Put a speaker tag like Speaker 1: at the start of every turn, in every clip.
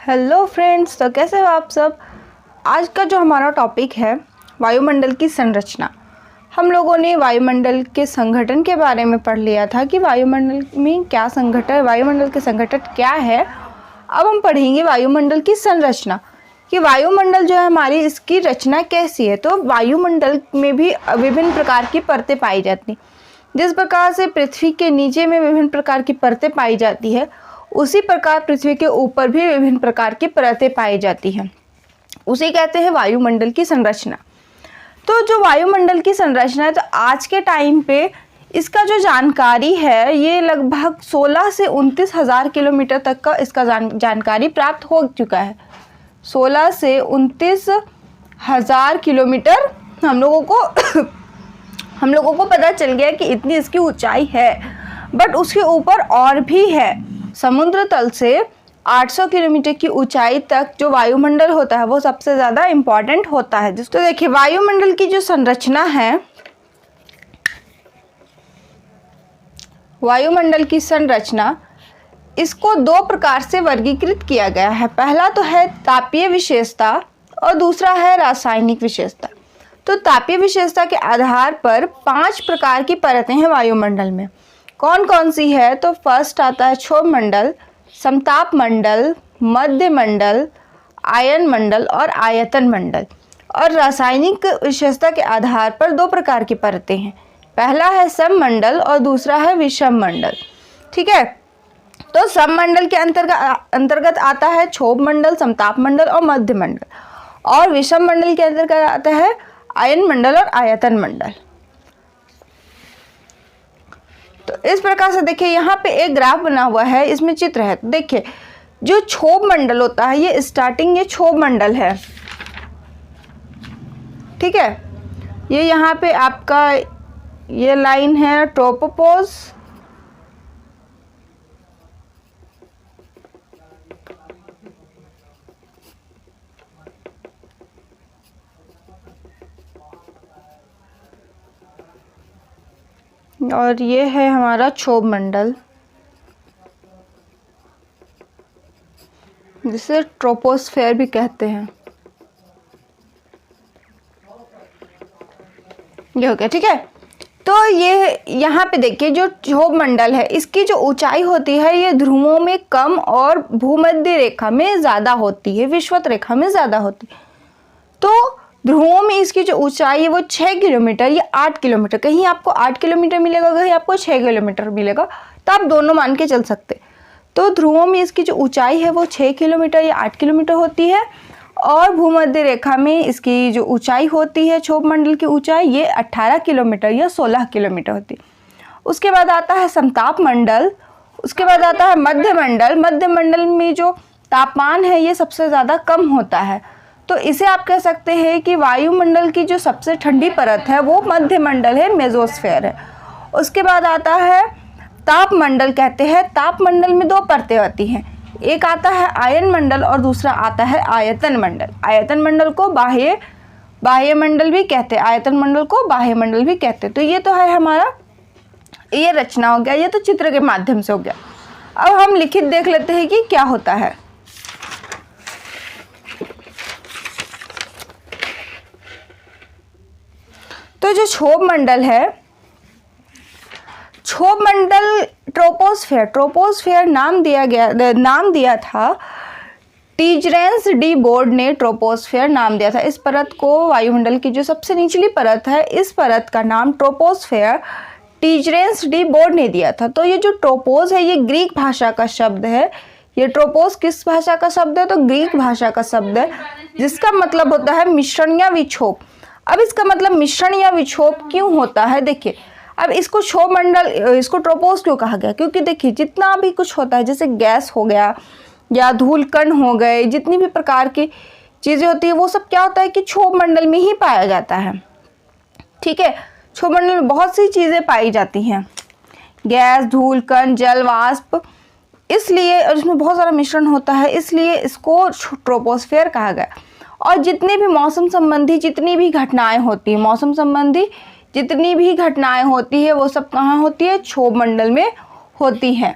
Speaker 1: Hello friends, तो कैसे हो आप सब। आज का जो हमारा टॉपिक है वायुमंडल की संरचना। हम लोगों ने वायुमंडल के संगठन के बारे में पढ़ लिया था कि वायुमंडल में क्या संगठन, वायुमंडल के संगठन क्या है। अब हम पढ़ेंगे वायुमंडल की संरचना कि वायुमंडल जो है हमारी, इसकी रचना कैसी है। तो वायुमंडल में भी विभिन्न प्रकार की परतें पाई जाती हैं। जिस प्रकार से पृथ्वी के नीचे में विभिन्न प्रकार की परतें पाई जाती है, उसी प्रकार पृथ्वी के ऊपर भी विभिन्न प्रकार की परतें पाई जाती हैं। उसे कहते हैं वायुमंडल की संरचना। तो जो वायुमंडल की संरचना है, तो आज के टाइम पे इसका जो जानकारी है, ये लगभग 16 से 29 हज़ार किलोमीटर तक का इसका जानकारी प्राप्त हो चुका है। 16 से 29 हज़ार किलोमीटर हम लोगों को पता चल गया कि इतनी इसकी ऊंचाई है। बट उसके ऊपर और भी है। समुद्र तल से 800 किलोमीटर की ऊंचाई तक जो वायुमंडल होता है वो सबसे ज़्यादा इम्पॉर्टेंट होता है। तो देखिए, वायुमंडल की जो संरचना है, वायुमंडल की संरचना, इसको दो प्रकार से वर्गीकृत किया गया है। पहला तो है तापीय विशेषता और दूसरा है रासायनिक विशेषता। तो तापीय विशेषता के आधार पर 5 प्रकार की परतें हैं वायुमंडल में। कौन कौन सी है? तो फर्स्ट आता है क्षोभ मंडल, समताप मंडल, मध्य मंडल, आयन मंडल और आयतन मंडल। और रासायनिक विशेषता के आधार पर 2 प्रकार की परतें हैं। पहला है सममंडल और दूसरा है विषम मंडल। ठीक है, तो सममंडल के अंतर्गत आता है क्षोभ मंडल, समताप मंडल और मध्य मंडल, और विषम मंडल के अंतर्गत आता है आयन मंडल और आयतन मंडल। तो इस प्रकार से देखिए, यहाँ पे एक ग्राफ बना हुआ है, इसमें चित्र है। तो देखिए, जो क्षोभ मंडल होता है, ये स्टार्टिंग ये क्षोभ मंडल है। ठीक है, ये यहाँ पे आपका ये लाइन है ट्रोपोपॉज, और ये है हमारा क्षोभ मंडल, जिसे ट्रोपोस्फेयर भी कहते हैं। ये हो गया। ठीक है, तो ये यहाँ पे देखिए, जो क्षोभ मंडल है, इसकी जो ऊंचाई होती है, ये ध्रुवों में कम और भूमध्य रेखा में ज़्यादा होती है, विषुवत रेखा में ज़्यादा होती है। तो ध्रुवों में इसकी जो ऊंचाई है वो 6 किलोमीटर या 8 किलोमीटर, कहीं आपको 8 किलोमीटर मिलेगा, कहीं आपको 6 किलोमीटर मिलेगा। तो आप दोनों मान के चल सकते। तो ध्रुवों में इसकी जो ऊंचाई है वो 6 किलोमीटर या 8 किलोमीटर होती है, और भूमध्य रेखा में इसकी जो ऊंचाई होती है, क्षोभ मंडल की ऊंचाई, ये 18 किलोमीटर या 16 किलोमीटर होती है। उसके बाद आता है समताप मंडल, उसके बाद आता है मध्य मंडल। मध्य मंडल में जो तापमान है, ये सबसे ज़्यादा कम होता है। तो इसे आप कह सकते हैं कि वायुमंडल की जो सबसे ठंडी परत है वो मध्य मंडल है, मेसोस्फेयर है। उसके बाद आता है ताप मंडल, कहते हैं। ताप मंडल में 2 परतें होती हैं, एक आता है आयन मंडल और दूसरा आता है आयतन मंडल। आयतन मंडल को बाह्य मंडल भी कहते हैं, आयतन मंडल को बाह्य मंडल भी कहते हैं। तो ये तो है हमारा, ये रचना हो गया, ये तो चित्र के माध्यम से हो गया। अब हम लिखित देख लेते हैं कि क्या होता है। तो जो क्षोभ मंडल है, क्षोभ मंडल ट्रोपोस्फेयर नाम दिया था, टीजरेंस डी बोर्ड ने ट्रोपोस्फेयर नाम दिया था। इस परत को, वायुमंडल की जो सबसे निचली परत है, इस परत का नाम ट्रोपोस्फेयर टीजरेंस डी बोर्ड ने दिया था। तो ये जो ट्रोपोज है, ये ग्रीक भाषा का शब्द है। ये ट्रोपोज किस भाषा का शब्द है? तो ग्रीक भाषा का शब्द है, जिसका मतलब होता है मिश्रण या विक्षोभ। अब इसका मतलब मिश्रण या विक्षोभ क्यों होता है? देखिए, अब इसको क्षोभ मंडल, इसको ट्रोपोज क्यों कहा गया? क्योंकि देखिए, जितना भी कुछ होता है, जैसे गैस हो गया या धूल कण हो गए, जितनी भी प्रकार की चीज़ें होती है, वो सब क्या होता है कि क्षोभ मंडल में ही पाया जाता है। ठीक है, क्षोभ मंडल में बहुत सी चीज़ें पाई जाती हैं, गैस, धूल कण, जल, वाष्प, इसलिए इसमें बहुत सारा मिश्रण होता है, इसलिए इसको ट्रोपोस्फेयर कहा गया। और जितने भी मौसम संबंधी जितनी भी घटनाएं होती हैं, मौसम संबंधी जितनी भी घटनाएं होती है, वो सब कहाँ होती है? क्षोभ मंडल में होती हैं।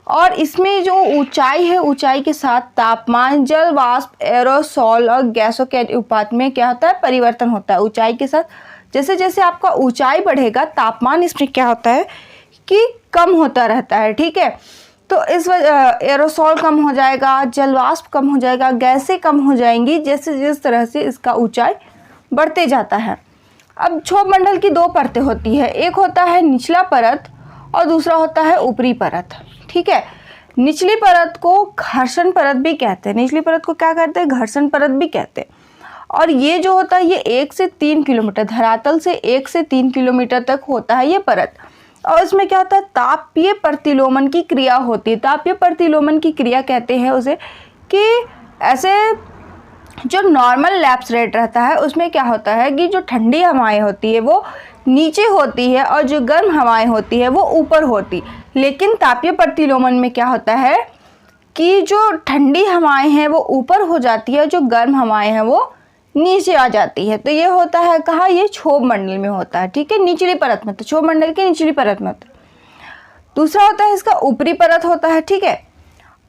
Speaker 1: और इसमें जो ऊंचाई है, ऊंचाई के साथ तापमान, जल वाष्प, एरोसोल और गैसों के अनुपात में क्या होता है, परिवर्तन होता है। ऊंचाई के साथ जैसे जैसे आपका ऊंचाई बढ़ेगा तापमान इसमें क्या होता है कि कम होता रहता है, ठीक है। तो इस वजह एरोसोल कम हो जाएगा, जल वाष्प कम हो जाएगा, गैसें कम हो जाएंगी जैसे जिस तरह से इसका ऊंचाई बढ़ते जाता है। अब क्षोभ मंडल की दो परतें होती है, एक होता है निचला परत और दूसरा होता है ऊपरी परत, ठीक है। निचली परत को घर्षण परत भी कहते हैं, निचली परत को क्या कहते हैं, घर्षण परत भी कहते हैं। और ये जो होता है ये 1 से 3 किलोमीटर, धरातल से 1 से 3 किलोमीटर तक होता है ये परत। और इसमें क्या होता है, तापीय प्रतिलोमन की क्रिया होती है। तापीय प्रतिलोमन की क्रिया कहते हैं उसे कि ऐसे जो नॉर्मल लैप्स रेट रहता है उसमें क्या होता है कि जो ठंडी हवाएं होती है वो नीचे होती है और जो गर्म हवाएं होती है वो ऊपर होती। लेकिन तापीय प्रतिलोमन में क्या होता है कि जो ठंडी हवाएं हैं वो ऊपर हो जाती है, जो गर्म हवाएं हैं वो नीचे आ जाती है। तो ये होता है कहाँ, ये क्षोभ मंडल में होता है, ठीक है, निचली परत में, तो क्षोभ मंडल की निचली परत में होता है। दूसरा होता है इसका ऊपरी परत होता है, ठीक है।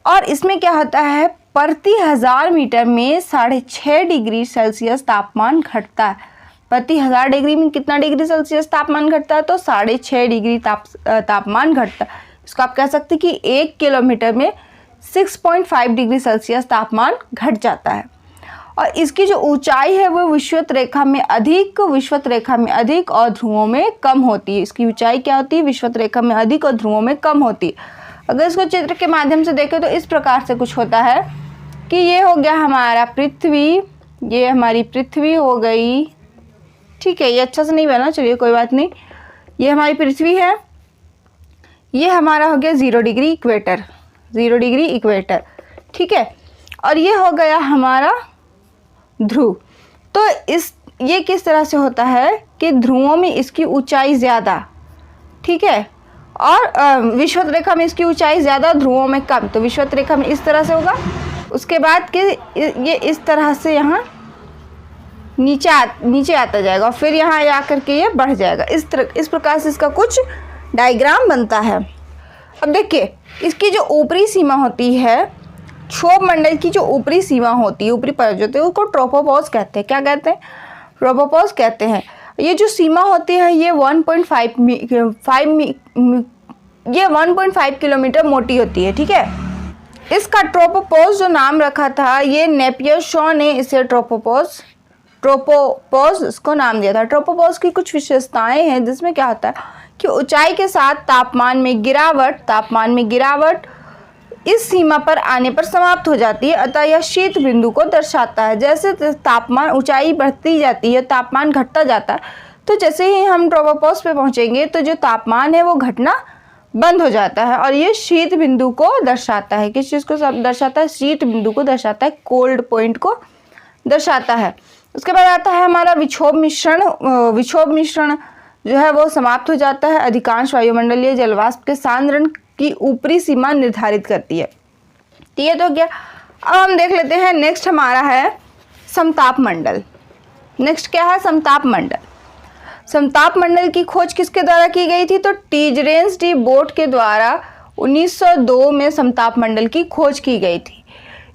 Speaker 1: और इसमें क्या होता है, प्रति 1000 मीटर में 6.5 डिग्री सेल्सियस तापमान घटता है। प्रति 1000 डिग्री में कितना डिग्री सेल्सियस तापमान घटता है, तो 6.5 डिग्री तापमान घटता है। इसको आप कह सकते हैं कि 1 किलोमीटर में 6.5 डिग्री सेल्सियस तापमान घट जाता है। और इसकी जो ऊंचाई है वो विषुवत रेखा में अधिक और ध्रुवों में कम होती है। इसकी ऊंचाई क्या होती है, विषुवत रेखा में अधिक और ध्रुवों में कम होती है। अगर इसको चित्र के माध्यम से देखें तो इस प्रकार से कुछ होता है कि ये हो गया हमारा पृथ्वी, ये हमारी पृथ्वी हो गई, ठीक है। ये अच्छा से नहीं बना, चलिए कोई बात नहीं। ये हमारी पृथ्वी है, ये हमारा हो गया 0 डिग्री इक्वेटर, 0 डिग्री इक्वेटर, ठीक है। और ये हो गया हमारा ध्रुव। तो ये किस तरह से होता है कि ध्रुवों में इसकी ऊंचाई ज़्यादा, ठीक है, और विषुवत रेखा में इसकी ऊंचाई ज़्यादा, ध्रुवों में कम। तो विषुवत रेखा में इस तरह से होगा, उसके बाद कि ये इस तरह से यहाँ नीचे आता जाएगा और फिर यहाँ आकर के ये बढ़ जाएगा। इस प्रकार से इसका कुछ डायग्राम बनता है। अब देखिए इसकी जो ऊपरी सीमा होती है, क्षोभ मंडल की जो ऊपरी सीमा होती है, ऊपरी परत जो होती है, उसको ट्रोपोपॉज कहते हैं। क्या कहते हैं, ट्रोपोपॉज कहते हैं। ये जो सीमा होती है ये 1.5 किलोमीटर मोटी होती है, ठीक है। इसका ट्रोपोपॉज जो नाम रखा था, ये नेपियर शॉ ने इसे ट्रोपोपॉज इसको नाम दिया था। ट्रोपोपॉज की कुछ विशेषताएं हैं जिसमें क्या होता है कि ऊंचाई के साथ तापमान में गिरावट इस सीमा पर आने पर समाप्त हो जाती है, अतः यह शीत बिंदु को दर्शाता है। जैसे तापमान, ऊंचाई बढ़ती जाती है, तापमान घटता जाता है, तो जैसे ही हम ट्रोपोपॉज पे पहुंचेंगे तो जो तापमान है वो घटना बंद हो जाता है और ये शीत बिंदु को दर्शाता है। किस चीज़ को दर्शाता है, शीत बिंदु को दर्शाता है, कोल्ड पॉइंट को दर्शाता है। उसके बाद आता है हमारा विक्षोभ मिश्रण जो है वो समाप्त हो जाता है। अधिकांश वायुमंडलीय जलवाष्प के सांद्रण की ऊपरी सीमा निर्धारित करती है। ठीक है, तो क्या अब हम देख लेते हैं। नेक्स्ट हमारा है समताप मंडल। नेक्स्ट क्या है, समताप मंडल। समताप मंडल की खोज किसके द्वारा की गई थी, तो टीजरेंस डी बोट के द्वारा 1902 में समताप मंडल की खोज की गई थी।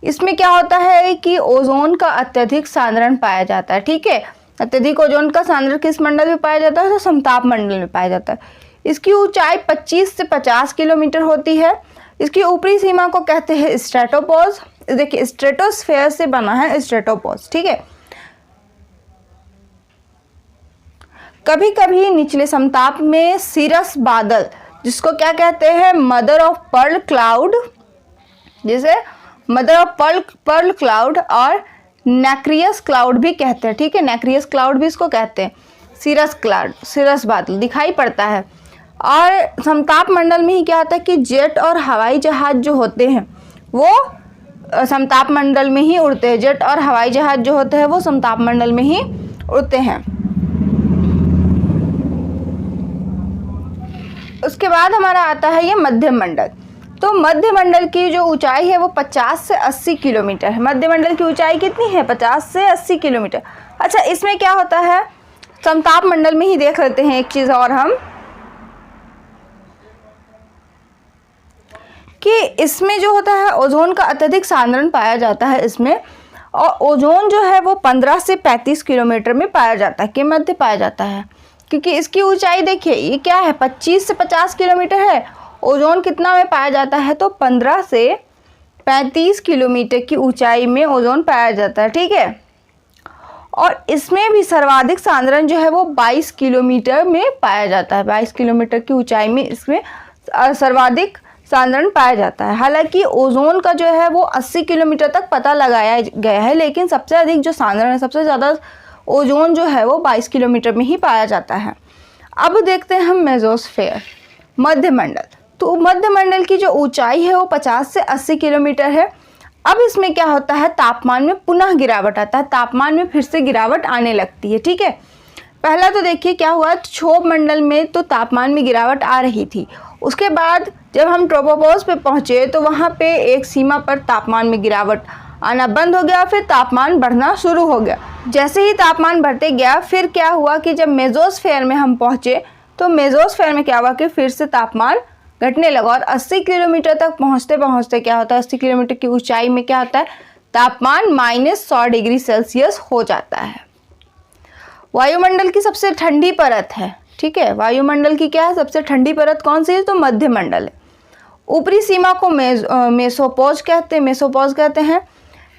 Speaker 1: इसमें क्या होता है कि ओजोन का अत्यधिक सांद्रण पाया जाता है। ठीक है, अत्यधिक ओजोन का सांद्रण किस मंडल में पाया जाता है, तो समताप मंडल में पाया जाता है। इसकी ऊंचाई 25 से 50 किलोमीटर होती है। इसकी ऊपरी सीमा को कहते हैं स्ट्रेटोपोज। देखिए स्ट्रेटोस्फेयर से बना है स्ट्रेटोपोज। ठीक है, कभी कभी निचले समताप में सीरस बादल, जिसको क्या कहते हैं, मदर ऑफ पर्ल क्लाउड, जिसे मदर ऑफ पर्ल क्लाउड और नैक्रियस क्लाउड भी कहते हैं। ठीक है, नैक्रियस क्लाउड भी इसको कहते हैं। सीरस बादल दिखाई पड़ता है। और समताप मंडल में ही क्या होता है कि जेट और हवाई जहाज जो होते हैं वो समताप मंडल में ही उड़ते हैं। जेट और हवाई जहाज जो होते हैं वो समताप मंडल में ही उड़ते हैं। उसके बाद हमारा आता है ये मध्य मंडल। तो मध्य मंडल की जो ऊंचाई है वो 50 से 80 किलोमीटर है। मध्य मंडल की ऊंचाई कितनी है, 50 से 80 किलोमीटर। अच्छा, इसमें क्या होता है, समताप मंडल में ही देख लेते हैं एक चीज़ और हम, कि इसमें जो होता है ओजोन का अत्यधिक सांद्रण पाया जाता है इसमें, और ओजोन जो है वो 15 से 35 किलोमीटर में पाया जाता है, के मध्य पाया जाता है। क्योंकि इसकी ऊंचाई देखिए ये क्या है, 25 से 50 किलोमीटर है। ओजोन कितना में पाया जाता है, तो 15 से 35 किलोमीटर की ऊंचाई में ओजोन पाया जाता है, ठीक है। और इसमें भी सर्वाधिक सांद्रण जो है वो 22 किलोमीटर में पाया जाता है। 22 किलोमीटर की ऊंचाई में इसमें सर्वाधिक सांद्रण पाया जाता है। हालांकि ओजोन का जो है वो 80 किलोमीटर तक पता लगाया गया है, लेकिन सबसे अधिक जो सांद्रण है, सबसे ज़्यादा ओजोन जो है वो 22 किलोमीटर में ही पाया जाता है। अब देखते हैं हम मेसोस्फेयर, मध्यमंडल। तो मध्यमंडल की जो ऊंचाई है वो 50 से 80 किलोमीटर है। अब इसमें क्या होता है, तापमान में पुनः गिरावट आता है, तापमान में फिर से गिरावट आने लगती है, ठीक है। पहला तो देखिए क्या हुआ, क्षोभ मंडल में तो तापमान में गिरावट आ रही थी। उसके बाद जब हम ट्रोपोपॉज पे पहुँचे तो वहाँ पे एक सीमा पर तापमान में गिरावट आना बंद हो गया, फिर तापमान बढ़ना शुरू हो गया। जैसे ही तापमान बढ़ते गया, फिर क्या हुआ कि जब मेसोस्फेयर में हम पहुँचे तो मेसोस्फेयर में क्या हुआ कि फिर से तापमान घटने लगा, और 80 किलोमीटर तक पहुँचते पहुँचते क्या होता है, 80 किलोमीटर की ऊंचाई में क्या होता है, तापमान -100 डिग्री सेल्सियस हो जाता है। वायुमंडल की सबसे ठंडी परत है, ठीक है। वायुमंडल की क्या है, सबसे ठंडी परत कौन सी है, तो मध्यमंडल है। ऊपरी सीमा को मेसोपॉज कहते हैं।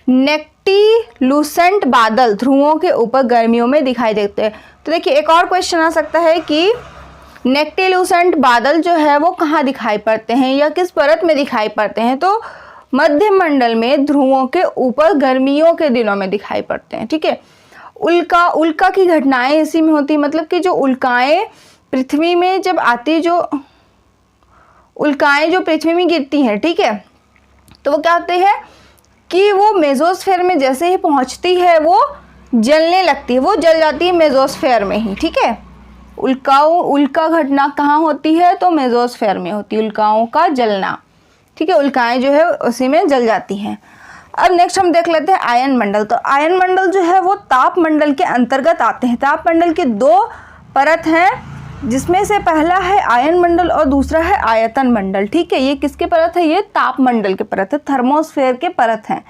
Speaker 1: नेक्टिलूसेंट बादल ध्रुवों के ऊपर गर्मियों में दिखाई देते हैं। तो देखिए एक और क्वेश्चन आ सकता है कि नेक्टिलूसेंट बादल जो है वो कहाँ दिखाई पड़ते हैं या किस परत में दिखाई पड़ते हैं, तो मध्यमंडल में ध्रुवों के ऊपर गर्मियों के दिनों में दिखाई पड़ते हैं, ठीक है। उल्का की घटनाएं इसी में होती, मतलब कि जो उल्काएं पृथ्वी में जब आती, जो उल्काएं जो पृथ्वी में गिरती हैं, ठीक है, तो वो क्या होते हैं कि वो मेसोस्फेयर में जैसे ही पहुंचती है वो जलने लगती है, वो जल जाती है मेसोस्फेयर में ही, ठीक है। उल्का घटना कहाँ होती है, तो मेसोस्फेयर में होती है उल्काओं का जलना, ठीक है। उल्काएं जो है उसी में जल जाती हैं। अब नेक्स्ट हम देख लेते हैं आयन मंडल। तो आयन मंडल जो है वो ताप मंडल के अंतर्गत आते हैं। ताप मंडल के 2 परत हैं, जिसमें से पहला है आयन मंडल और दूसरा है आयतन मंडल, ठीक है। ये किसके परत है, ये ताप मंडल के परत है, थर्मोस्फेयर के परत हैं।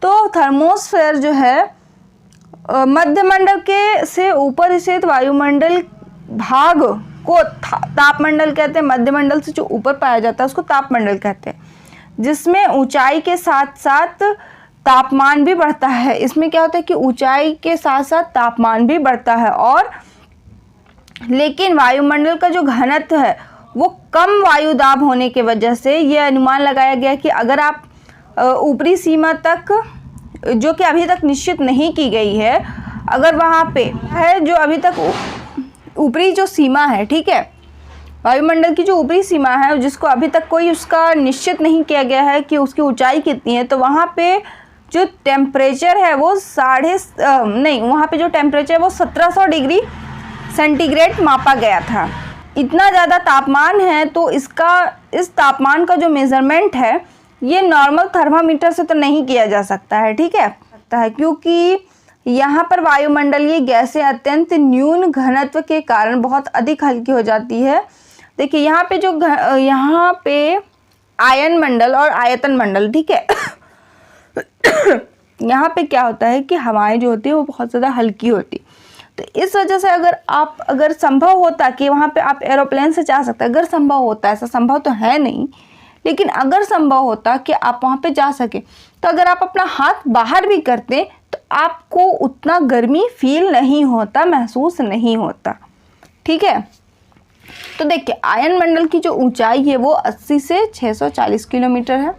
Speaker 1: तो थर्मोस्फेयर जो है मध्यमंडल के से ऊपर स्थित वायुमंडल भाग को तापमंडल कहते हैं। मध्यमंडल से जो ऊपर पाया जाता है उसको तापमंडल कहते हैं, जिसमें ऊंचाई के साथ साथ तापमान भी बढ़ता है। इसमें क्या होता है कि ऊंचाई के साथ साथ तापमान भी बढ़ता है, और लेकिन वायुमंडल का जो घनत्व है वो कम वायु दाब होने की वजह से ये अनुमान लगाया गया कि अगर आप ऊपरी सीमा तक, जो कि अभी तक निश्चित नहीं की गई है, अगर वहाँ पे है जो अभी तक ऊपरी जो सीमा है, ठीक है, वायुमंडल की जो ऊपरी सीमा है जिसको अभी तक कोई उसका निश्चित नहीं किया गया है कि उसकी ऊंचाई कितनी है, तो वहाँ पे जो टेम्परेचर है वो वहाँ पे जो टेम्परेचर है वो 1700 डिग्री सेंटीग्रेड मापा गया था। इतना ज़्यादा तापमान है, तो इस तापमान का जो मेज़रमेंट है ये नॉर्मल थर्मामीटर से तो नहीं किया जा सकता है, ठीक है, क्योंकि यहाँ पर वायुमंडलीय गैसें अत्यंत न्यून घनत्व के कारण बहुत अधिक हल्की हो जाती है। देखिए यहाँ पे आयन मंडल और आयतन मंडल, ठीक है, यहाँ पे क्या होता है कि हवाएं जो होती है वो बहुत ज़्यादा हल्की होती, तो इस वजह से अगर संभव होता कि वहाँ पे आप एरोप्लेन से जा सकते, अगर संभव होता, ऐसा संभव तो है नहीं, लेकिन अगर संभव होता कि आप वहाँ पे जा सके, तो अगर आप अपना हाथ बाहर भी करते तो आपको उतना गर्मी फील नहीं होता, महसूस नहीं होता, ठीक है। तो देखिए आयन मंडल की जो ऊंचाई है वो 80 से 640 किलोमीटर है।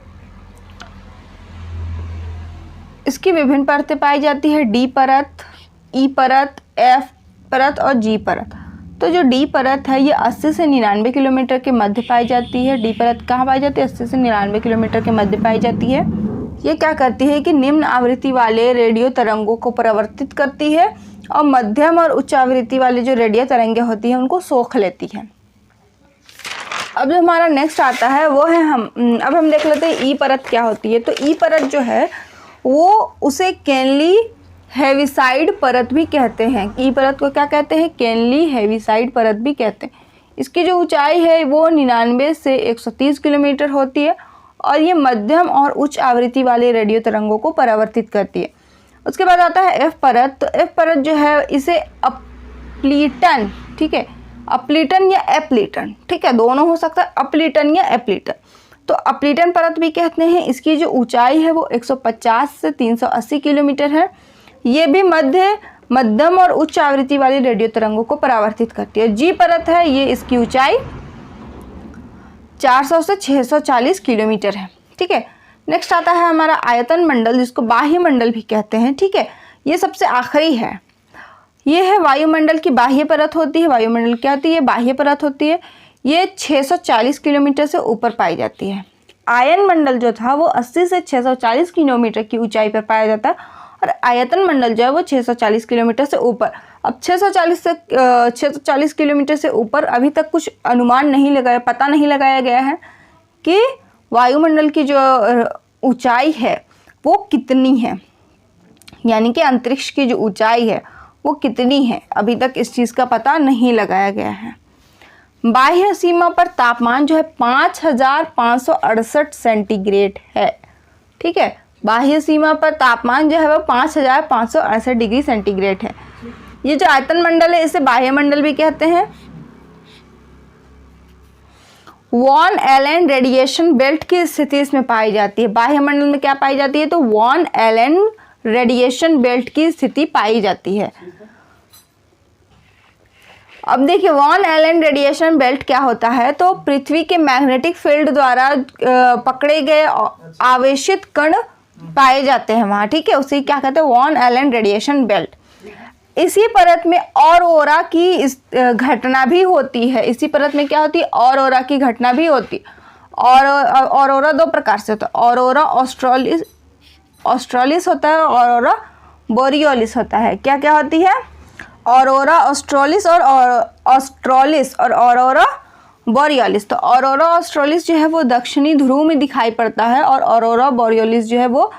Speaker 1: इसकी विभिन्न परतें पाई जाती है, डी परत, ई परत, एफ परत और जी परत। तो जो डी परत है ये 80 से 99 किलोमीटर के मध्य पाई जाती है। डी परत कहाँ पाई जाती है, 80 से 99 किलोमीटर के मध्य पाई जाती है। ये क्या करती है कि निम्न आवृत्ति वाले रेडियो तरंगों को परावर्तित करती है, और मध्यम और उच्च आवृत्ति वाले जो रेडियो तरंगें होती हैं उनको सोख लेती हैं। अब जो हमारा नेक्स्ट आता है वो है अब हम देख लेते हैं ई परत क्या होती है। तो ई परत जो है वो उसे केनली हेविसाइड परत भी कहते हैं। ई परत को क्या कहते हैं, केनली हेविसाइड परत भी कहते हैं। इसकी जो ऊंचाई है वो 99 से 130 किलोमीटर होती है, और ये मध्यम और उच्च आवृत्ति वाले रेडियो तरंगों को परावर्तित करती है। उसके बाद आता है एफ परत। तो एफ परत जो है इसे अपलीटन, ठीक है, अपलीटन या एप्लीटन, ठीक है, दोनों हो सकता है, अपलीटन या एप्लीटन। तो अपलीटन परत भी कहते हैं। इसकी जो ऊंचाई है वो 150 से 380 किलोमीटर है। ये भी मध्यम और उच्च आवृत्ति वाली रेडियो तरंगों को परावर्तित करती है। जी परत है, ये इसकी ऊंचाई 400 से 640 किलोमीटर है, ठीक है। नेक्स्ट आता है हमारा आयतन मंडल, जिसको बाह्य मंडल भी कहते हैं, ठीक है। ये सबसे आखिरी है। ये है वायुमंडल की बाह्य परत होती है। वायुमंडल क्या होती है? बाह्य परत होती है। ये 640 किलोमीटर से ऊपर पाई जाती है। आयन मंडल जो था वो 80 से 640 किलोमीटर की ऊंचाई पर पाया जाता है और आयतन मंडल जो है वो 640 किलोमीटर से ऊपर। अब 640 किलोमीटर से ऊपर अभी तक कुछ अनुमान नहीं लगाया, पता नहीं लगाया गया है कि वायुमंडल की जो ऊंचाई है वो कितनी है, यानी कि अंतरिक्ष की जो ऊंचाई है वो कितनी है, अभी तक इस चीज़ का पता नहीं लगाया गया है। बाह्य सीमा पर तापमान जो है 5568 सेंटीग्रेड है, ठीक है। बाह्य सीमा पर तापमान जो है वो 5568 डिग्री सेंटीग्रेड है। ये जो आयतन मंडल है इसे बाह्य मंडल भी कहते हैं। वॉन एलन रेडिएशन बेल्ट की स्थिति इसमें पाई जाती है। बाह्य मंडल में क्या पाई जाती है? तो वॉन एलन रेडिएशन बेल्ट की स्थिति पाई जाती है। अब देखिए वॉन एलन रेडिएशन बेल्ट क्या होता है? तो पृथ्वी के मैग्नेटिक फील्ड द्वारा पकड़े गए आवेशित कण पाए जाते हैं वहाँ, ठीक है। उसे क्या कहते हैं? Van Allen radiation belt. इसी परत में ऑरोरा की घटना भी होती है। इसी परत में क्या होती है? ऑरोरा की घटना भी होती है। और ऑरोरा दो प्रकार से होता है। ऑरोरा ऑस्ट्रेलिस होता है, ऑरोरा बोरियोलिस होता है। क्या क्या होती है? ऑरोरा ऑस्ट्रेलिस और ऑरोरा बोरियोलिस। तो ऑरोरा ऑस्ट्रेलिस जो है वो दक्षिणी ध्रुव में दिखाई पड़ता है और ऑरोरा बोरियोलिस जो है वो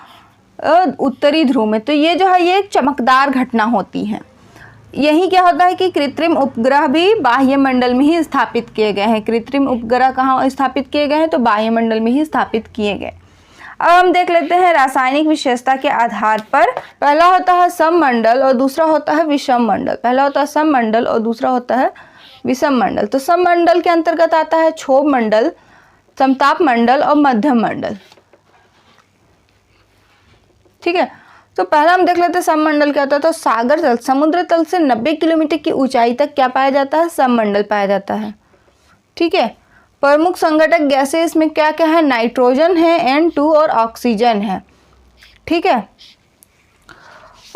Speaker 1: उत्तरी ध्रुव में। तो ये जो है ये एक चमकदार घटना होती है। यही क्या होता है कि कृत्रिम उपग्रह भी बाह्य मंडल में ही स्थापित किए गए हैं। कृत्रिम उपग्रह कहाँ स्थापित किए गए हैं? तो बाह्य मंडल में ही स्थापित किए गए। अब हम देख लेते हैं रासायनिक विशेषता के आधार पर। पहला होता है सममंडल और दूसरा होता है विषम मंडल। पहला होता है सममंडल और दूसरा होता है विषम मंडल। तो सममंडल के अंतर्गत आता है क्षोभ मंडल, समताप मंडल और मध्यम मंडल, ठीक है। तो पहला हम देख लेते हैं सममंडल क्या होता है। तो सागर तल, समुद्र तल से 90 किलोमीटर की ऊंचाई तक क्या पाया जाता है? सममंडल पाया जाता है, ठीक है। प्रमुख संघटक गैसें इसमें क्या क्या है? नाइट्रोजन है, N2 और ऑक्सीजन है, ठीक है।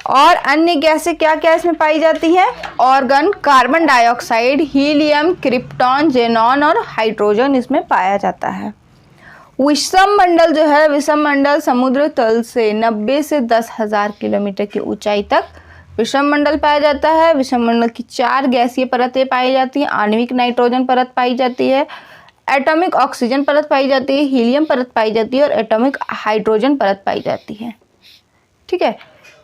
Speaker 1: और अन्य गैसें क्या क्या इसमें पाई जाती है? Organ, carbon dioxide, helium, krypton, xenon और हाइड्रोजन इसमें पाया जाता है। विषम मंडल जो है, विषम मंडल समुद्र तल से 90 से 10,000 किलोमीटर की ऊंचाई तक विषम मंडल पाया जाता है। विषम मंडल की 4 गैसीय परतें पाई जाती हैं। आणविक नाइट्रोजन परत पाई जाती है, एटॉमिक ऑक्सीजन परत पाई जाती है, हीलियम परत पाई जाती है और एटॉमिक हाइड्रोजन परत पाई जाती है, ठीक है।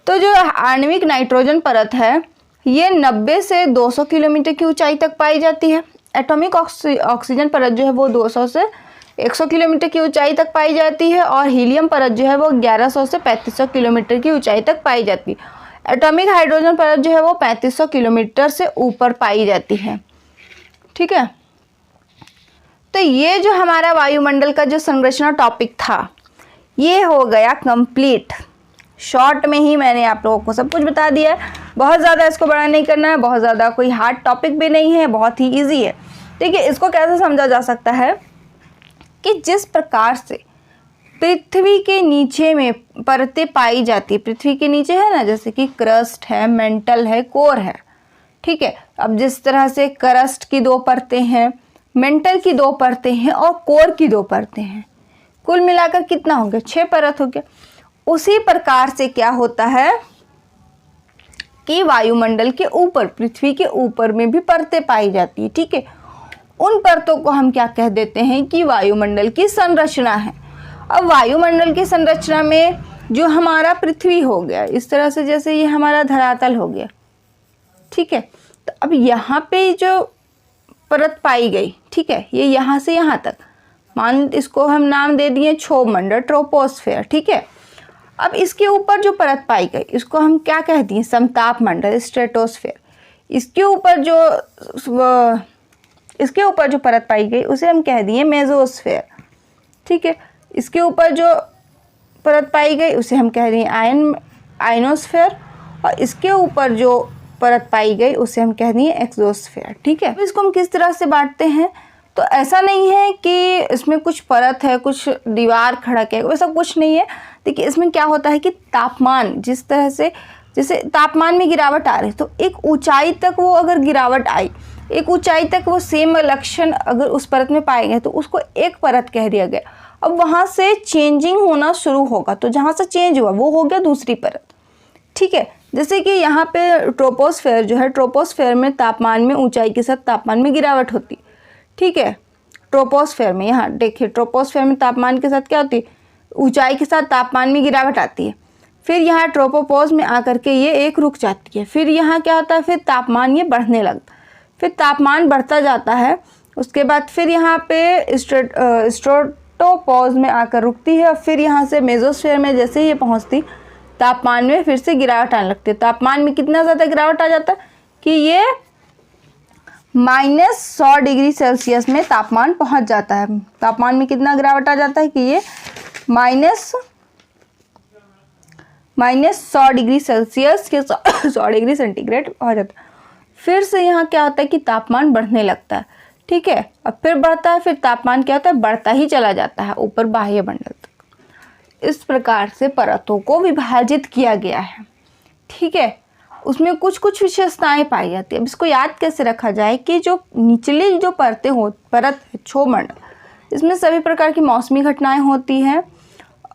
Speaker 1: तो जो आणविक नाइट्रोजन परत है ये 90 से 200 किलोमीटर की ऊंचाई तक पाई जाती है। एटॉमिक ऑक्सीजन परत जो है वो 200 से 100 किलोमीटर की ऊंचाई तक पाई जाती है और हीलियम परत जो है वो 1100 से 3500 किलोमीटर की ऊंचाई तक पाई जाती है। एटॉमिक हाइड्रोजन परत जो है वो 3500 किलोमीटर से ऊपर पाई जाती है, ठीक है। तो ये जो हमारा वायुमंडल का जो संरचना टॉपिक था ये हो गया कंप्लीट। शॉर्ट में ही मैंने आप लोगों को सब कुछ बता दिया है। बहुत ज़्यादा इसको बड़ा नहीं करना है, बहुत ज़्यादा कोई हार्ड टॉपिक भी नहीं है, बहुत ही ईजी है। देखिए इसको कैसे समझा जा सकता है कि जिस प्रकार से पृथ्वी के नीचे में परतें पाई जाती है, पृथ्वी के नीचे है ना, जैसे कि क्रस्ट है, मेंटल है, कोर है, ठीक है। अब जिस तरह से क्रस्ट की 2 परतें हैं, मेंटल की 2 परतें हैं और कोर की 2 परतें हैं, कुल मिलाकर कितना हो गया? 6 परत हो गया। उसी प्रकार से क्या होता है कि वायुमंडल के ऊपर, पृथ्वी के ऊपर में भी परतें पाई जाती है, ठीक है। उन परतों को हम क्या कह देते हैं कि वायुमंडल की संरचना है। अब वायुमंडल की संरचना में जो हमारा पृथ्वी हो गया, इस तरह से जैसे ये हमारा धरातल हो गया, ठीक है। तो अब यहाँ पे जो परत पाई गई, ठीक है, ये यहाँ से यहाँ तक इसको हम नाम दे दिए क्षोभ मंडल, ट्रोपोस्फेयर, ठीक है। अब इसके ऊपर जो परत पाई गई इसको हम क्या कह दिए, समताप मंडल, स्ट्रेटोस्फेयर। इसके ऊपर जो परत पाई गई उसे हम कह दिए मेसोस्फेयर, ठीक है। इसके ऊपर जो परत पाई गई उसे हम कह दिए आयनोस्फेयर, और इसके ऊपर जो परत पाई गई उसे हम कह दिए एक्सोस्फेयर, ठीक है। इसको हम किस तरह से बांटते हैं, तो ऐसा नहीं है कि इसमें कुछ परत है, कुछ दीवार खड़क है, वैसा कुछ नहीं है। देखिए इसमें क्या होता है कि तापमान जिस तरह से, जैसे तापमान में गिरावट आ रही है तो एक ऊंचाई तक वो अगर गिरावट आई, एक ऊंचाई तक वो सेम लक्षण अगर उस परत में पाए गए तो उसको एक परत कह दिया गया। अब वहाँ से चेंजिंग होना शुरू होगा, तो जहाँ से चेंज हुआ वो हो गया दूसरी परत, ठीक है। जैसे कि यहाँ पे ट्रोपोस्फेयर जो है, ट्रोपोस्फेयर में तापमान में ऊंचाई के साथ तापमान में गिरावट होती, ठीक है। ट्रोपोस्फेयर में, यहाँ देखिए ट्रोपोस्फेयर में तापमान के साथ क्या होती है, ऊंचाई के साथ तापमान में गिरावट आती है। फिर यहाँ ट्रोपोपॉज में आकर के ये एक रुक जाती है। फिर यहाँ क्या होता है, फिर तापमान ये बढ़ने लगता, फिर तापमान बढ़ता जाता है। उसके बाद फिर यहाँ पे स्ट्रेटोपॉज में आकर रुकती है, और फिर यहाँ से मेसोस्फेयर में जैसे ही ये पहुँचती तापमान में फिर से गिरावट आने लगती है। तापमान में कितना ज़्यादा गिरावट आ जाता है कि ये -100 डिग्री सेल्सियस में तापमान पहुंच जाता है। तापमान में कितना गिरावट आ जाता है कि ये -100 डिग्री सेल्सियस के 100 डिग्री सेंटीग्रेड हो जाता है। फिर से यहाँ क्या होता है कि तापमान बढ़ने लगता है, ठीक है। और फिर बढ़ता है, फिर तापमान क्या होता है, बढ़ता ही चला जाता है ऊपर बाह्य मंडल तक। इस प्रकार से परतों को विभाजित किया गया है, ठीक है। उसमें कुछ कुछ विशेषताएं पाई जाती है। अब इसको याद कैसे रखा जाए कि जो निचली जो परत है क्षोभ मंडल, इसमें सभी प्रकार की मौसमी घटनाएं होती हैं,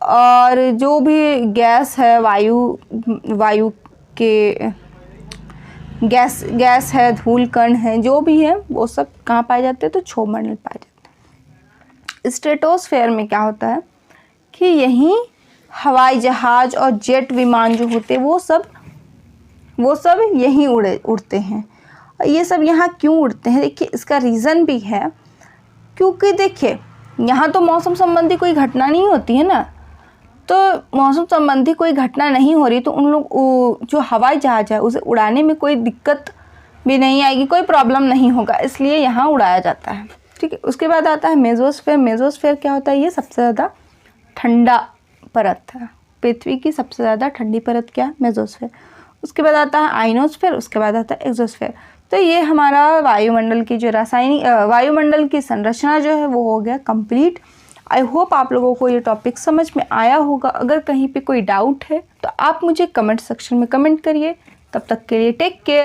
Speaker 1: और जो भी गैस है, वायु के गैस है, धूल कण है, जो भी है वो सब कहाँ पाए जाते हैं, तो क्षोभ मंडल पाए जाते हैं। स्ट्रेटोस्फेयर में क्या होता है कि यहीं हवाई जहाज और जेट विमान जो होते हैं वो सब यहीं उड़ते हैं। और ये सब यहाँ क्यों उड़ते हैं, देखिए इसका रीज़न भी है, क्योंकि देखिए यहाँ तो मौसम संबंधी कोई घटना नहीं होती है ना, तो मौसम संबंधी कोई घटना नहीं हो रही तो उन लोग जो हवाई जहाज है उसे उड़ाने में कोई दिक्कत भी नहीं आएगी, कोई प्रॉब्लम नहीं होगा, इसलिए यहाँ उड़ाया जाता है, ठीक है। उसके बाद आता है मेसोस्फेयर। मेसोस्फेयर क्या होता है, ये सबसे ज़्यादा ठंडा परत है, पृथ्वी की सबसे ज़्यादा ठंडी परत क्या है, मेसोस्फेयर। उसके बाद आता है आयनोस्फेयर, उसके बाद आता है एक्सोस्फेयर। तो ये हमारा वायुमंडल की जो वायुमंडल की संरचना जो है वो हो गया कंप्लीट। आई होप आप लोगों को ये टॉपिक समझ में आया होगा। अगर कहीं पे कोई डाउट है तो आप मुझे कमेंट सेक्शन में कमेंट करिए। तब तक के लिए टेक केयर।